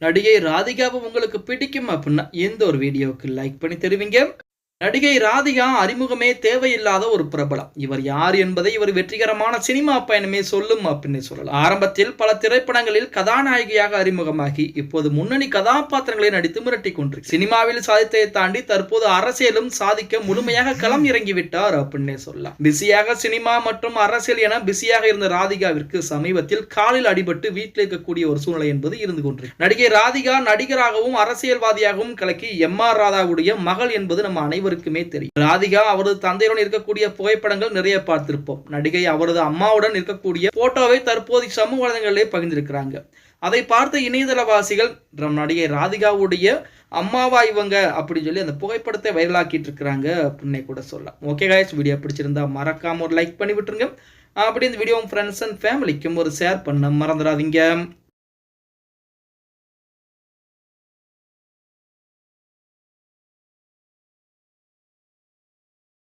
நடிகை ராதிகாவை உங்களுக்கு பிடிக்கும் அப்படின்னா எந்த ஒரு வீடியோவுக்கு லைக் பண்ணி தருவீங்க? நடிகை ராதிகா அறிமுகமே தேவையில்லாத ஒரு பிரபலம். இவர் யார் என்பதை இவர் வெற்றிகரமான சினிமா பயணமே சொல்லும் அப்படின்னு சொல்லலாம். ஆரம்பத்தில் பல திரைப்படங்களில் கதாநாயகியாக அறிமுகமாகி இப்போது முன்னணி கதாபாத்திரங்களை நடித்து மிரட்டி கொண்டு சினிமாவில் சாதித்ததை தாண்டி தற்போது அரசியலும் சாதிக்க முழுமையாக களம் இறங்கிவிட்டார் அப்படின்னே சொல்லலாம். பிஸியாக சினிமா மற்றும் அரசியல் என பிஸியாக இருந்த ராதிகாவிற்கு சமீபத்தில் காலில் அடிபட்டு வீட்டில் இருக்கக்கூடிய ஒரு சூழ்நிலை என்பது இருந்து கொண்டிருக்கு. நடிகை ராதிகா நடிகராகவும் அரசியல்வாதியாகவும் கலக்கி MR ராதாவுடைய மகள் என்பது நம்ம அனைவருக்குமே தெரியும். ராதிகா அவரது தந்தையுடன் இருக்கக்கூடிய புகைப்படங்கள் நிறைய பார்த்திருப்போம். நடிகை அவரது அம்மாவுடன் இருக்கக்கூடிய போட்டோவை தற்போது சமூக வலைதளங்களிலே பகிர்ந்திருக்கிறாங்க. அதை பார்த்த இணையதளவாசிகள் நடிகை ராதிகாவுடைய அம்மாவா இவங்க அப்படின்னு சொல்லி அந்த புகைப்படத்தை வைரலாக்கிட்டு இருக்கிறாங்க அப்படின்னே கூட சொல்லலாம். ஓகே गाइस, வீடியோ பிடிச்சிருந்தா மறக்காம ஒரு லைக் பண்ணி விட்டுருங்க. அப்படி இந்த வீடியோ ஃப்ரெண்ட்ஸ் அண்ட் ஃபேமிலிக்கும் ஒரு ஷேர் பண்ண மறந்துடாதீங்க.